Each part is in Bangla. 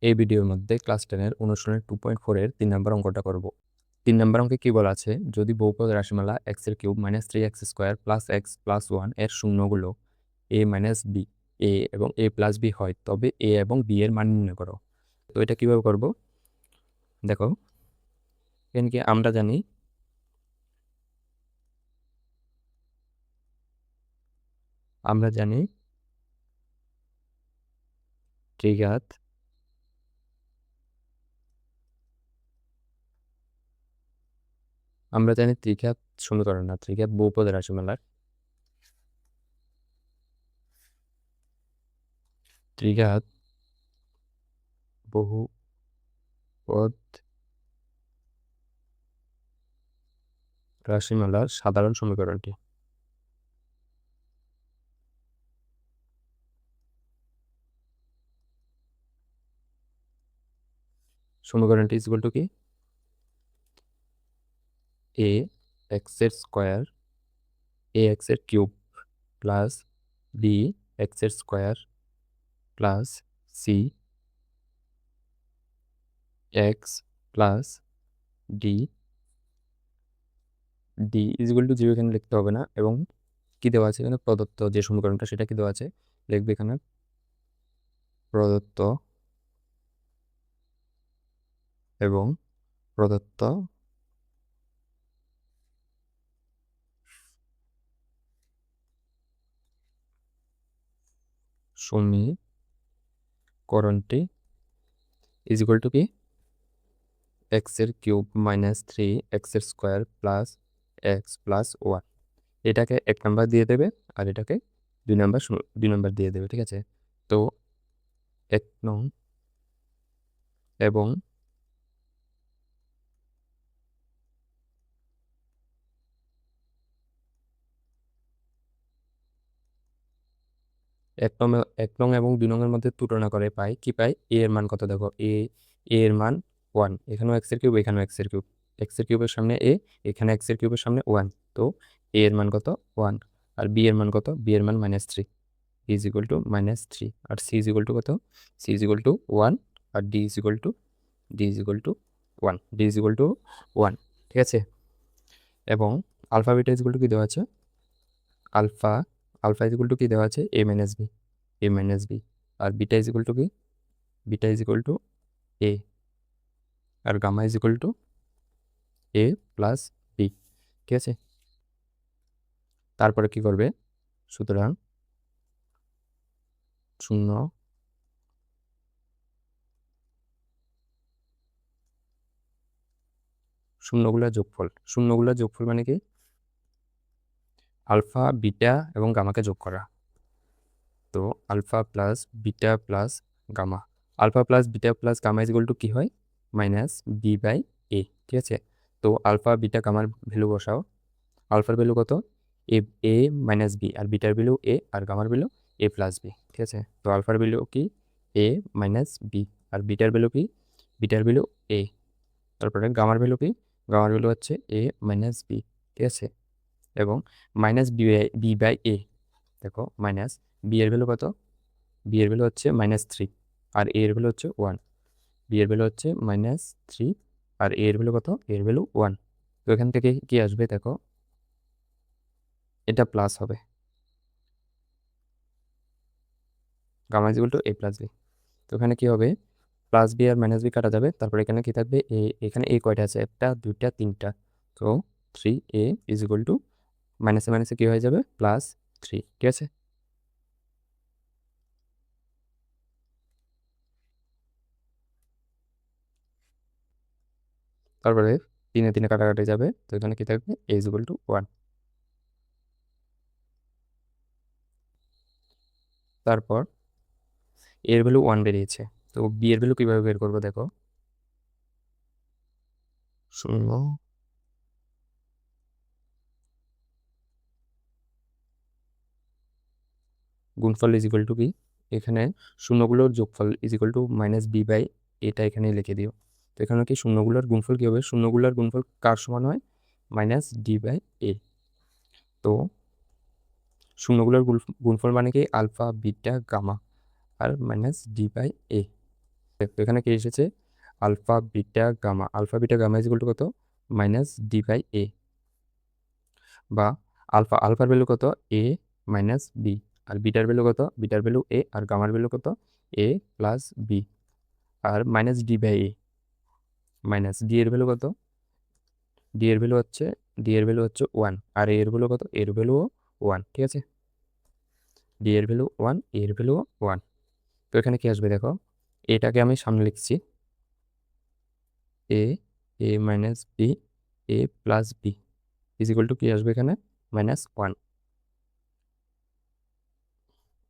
এই ভিডিওর মধ্যে ক্লাস 10 এর অনুশীলনের 2.4 এর 3 নম্বর অঙ্কটা করব। 3 নম্বর অঙ্কে কি বলা আছে, যদি বহুপদ রাশিমালা x এর cube -3x square plus x plus 1 এর শূন্যগুলো a মাইনাস b a এবং a প্লাস b হয়, তবে a এবং b এর মান নির্ণয় করো। তো এটা কিভাবে করব দেখো, এখানে কি আমরা জানি ত্রিঘাত ত্রিঘাত সমীকরণ না, ত্রিঘাত বহুপদ রাশিমালার ত্রিঘাত বহুপদ রাশিমালার সাধারণ সমীকরণটি। সমীকরণটি ইজ ইকুয়াল টু কি, a x এর স্কয়ার a x এর কিউব প্লাস b x এর square plus c x plus d d is equal two 0 এখানে লিখতে হবে না, এবং কি দেওয়া আছে এখানে, প্রদত্ত যে সমীকরণটা সেটা কি দেওয়া আছে লিখবে এখানে, প্রদত্ত এবং প্রদত্ত সমীকরণটি ইজ ইকুয়াল টু কি, x এর কিউব -3x এর স্কয়ার প্লাস x প্লাস 1। এটাকে 1 নাম্বার দিয়ে দেবে আর এটাকে 2 নাম্বার দিয়ে দেবে, ঠিক আছে। তো 1 নং এবং 1 নং এবং 2 নং এর মধ্যে তুলনা করে পাই কি পাই, a এর মান কত দেখো, a এর মান 1, এখানেও x এর কিউব এখানেও x এর কিউব, x এর কিউবের সামনে a, এখানে x এর কিউবের সামনে 1, তো a এর মান কত 1, আর b এর মান কত, b এর মান -3 ইজ ইকুয়াল টু -3, আর c ইজ ইকুয়াল টু কত, c ইজ ইকুয়াল টু 1, আর d ইজ ইকুয়াল টু 1, ঠিক আছে। এবং alpha beta is equal to কি দেওয়া আছে, alpha alpha is equal to কি দেওয়া আছে, a মাইনাস বি, আর বিটা ইজ ইকুয়াল টু কি, beta is equal to a, আর gamma is equal to A plus b, ঠিক আছে। তারপরে কি করবে, সুতরাং শূন্য শূন্যগুলোর যোগফল মানে কি, আলফা বিটা এবং গামাকে যোগ করা। তো alpha plus beta plus gamma, alpha plus beta plus gamma is equal to কি হয়, -b/a, ঠিক আছে। তো আলফা বিটা গামার ভ্যালু বসাও, আলফার ভ্যালু কত, এ মাইনাস বি, আর বিটার ভ্যালু এ, আর গামার ভ্যালু এ প্লাস বি, ঠিক আছে। তো আলফার ভ্যালু কি, এ মাইনাস বি, আর বিটার ভ্যালু কি, বিটার ভ্যালু এ, তারপরে গামার ভ্যালু কি, গামার ভ্যালু হচ্ছে এ মাইনাস বি, ঠিক আছে। এবং -b/a, দেখো মাইনাস বি এর ভ্যালু কত, বি এর ভ্যালু হচ্ছে -3, আর এ এর ভ্যালু হচ্ছে 1, বি এর ভ্যালু হচ্ছে -3, আর এ এর ভ্যালু কত, এ এর ভ্যালু 1। তো এখান থেকে কি আসবে দেখো, এটা প্লাস হবে, gamma is equal to A plus B. তো এখানে কি হবে, প্লাস বি আর মাইনাস বি কাটা যাবে, তারপর এখানে কি থাকবে, এ, এখানে এ কয়টা আছে, 1 2 3, তো 3a ইজ ইকুয়াল টু মাইনাসে মাইনাসে কি হয়ে যাবে, +3, ঠিক আছে। তারপরে 3 3 কাটাকাটি যাবে, তো এখানে কি থাকবে, a ইজ ইকুয়াল টু 1। তারপর এর ভ্যালু 1 বেরিয়েছে, তো বি এর ভ্যালু কিভাবে বের করবো দেখো, শূন্য গুণফল ইজ ইকুয়াল টু কি, এখানে শূন্যগুলোর যোগফল ইজ ইকুয়াল টু -b/, এটা এখানে লিখে দিও। তো এখানে কি শূন্যগুলোর গুণফল কি হবে, শূন্যগুলোর গুণফল কার সমান হয়, -d/a। তো শূন্যগুলোর গুণফল মানে কি, আলফা বিটা গামা আর -d/a, তো এখানে কি এসেছে alpha beta gamma, alpha beta gamma is equal to কত মাইনাস ডি বাই এ, বা আলফার ভ্যালু কত এ মাইনাস বি, আর বিটার ভ্যালু কত, বিটার ভ্যালু এ, আর গামার ভ্যালু কত এ প্লাস বি, আর minus d by a, minus d এর ভ্যালু কত, ডি এর ভ্যালু হচ্ছে ডি এর ভ্যালু হচ্ছে 1, আর এ এর ভ্যালু কত, এর ভ্যালুও 1, ঠিক আছে, ডি এর ভ্যালু 1, এর ভ্যালু 1। তো এখানে কি আসবে দেখো, এটাকে আমি সামনে লিখছি a, a minus b, a plus b is equal to কি আসবে এখানে মাইনাস 1।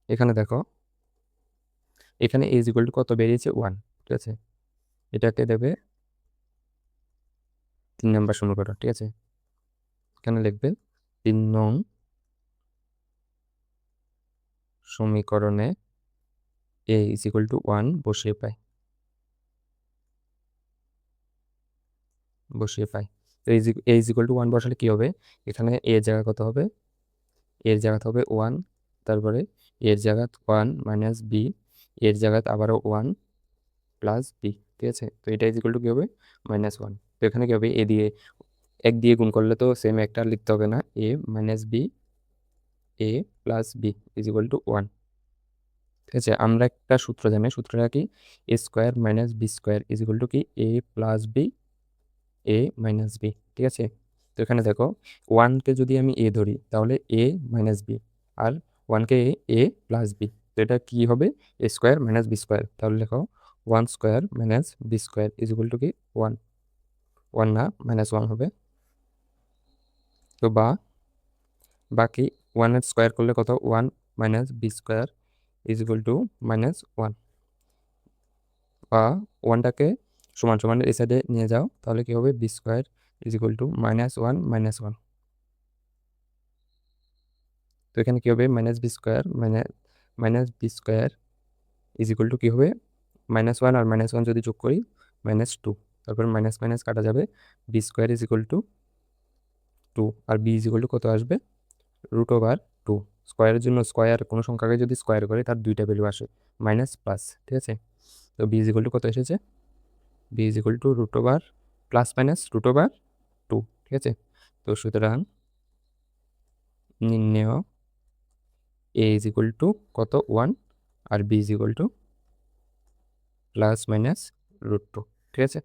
এখানে দেখো এখানে এ ইজ ইকুয়াল টু কত বেরিয়েছে 1, ঠিক আছে, এটাকে দেবে 3 নম্বর সমীকরণ, ঠিক আছে, এখানে লিখবে 3 নং সমীকরণে এ ইজ ইকুয়াল টু 1 বসিয়ে পাই, তো এ ইজ ইকুয়াল টু 1 বসালে কি হবে, এখানে এর জায়গা কত হবে, এর জায়গা হবে 1, তারপরে এর জায়গা 1 মাইনাস বি, এর জায়গা আবারও 1 প্লাস বি, ঠিক আছে, তো এটা ইজ ইকুয়াল টু কি হবে -1। তো এখানে কি হবে, এ দিয়ে 1 দিয়ে গুণ করলে তো সেম একটা লিখতে হবে না, a minus b, a plus b is equal to 1, ঠিক আছে। আমরা একটা সূত্র জানি, সূত্রটা কি a square minus B square is equal to কি a plus b, a minus b, ঠিক আছে। তো এখানে দেখো 1কে যদি আমি এ ধরি তাহলে এ মাইনাস বি, আর 1কে এ প্লাস বি, তো এটা কি হবে A square minus B square, তাহলে দেখো 1 square minus B square is equal to কি 1, 1 না -1 হবে। তো বাকি 1 স্কোয়ার করলে কত 1 minus B square is equal to -1, বা 1টাকে সমান সমান এই সাইডে নিয়ে যাও, তাহলে কি হবে B square is equal to -1 -1। তো এখানে কি হবে minus B square is equal to কি হবে -1, আর -1 যদি যোগ করি -2, তারপর মাইনাস মাইনাস কাটা যাবে, B square is equal to 2, আর বি ইজ ইকুয়াল টু কত আসবে √2। স্কোয়ারের জন্য স্কোয়ার কোনো সংখ্যাকে যদি স্কোয়ার করে তার দুইটা ভ্যালু আসে মাইনাস প্লাস, ঠিক আছে। তো বি ইজ ইকুয়াল টু কত এসেছে, b is equal to plus minus √2, ঠিক আছে। তো সুতরাং নির্ণেয় এ ইজ ইকুয়াল টু কত 1, আর B is equal to plus minus √2, ঠিক আছে।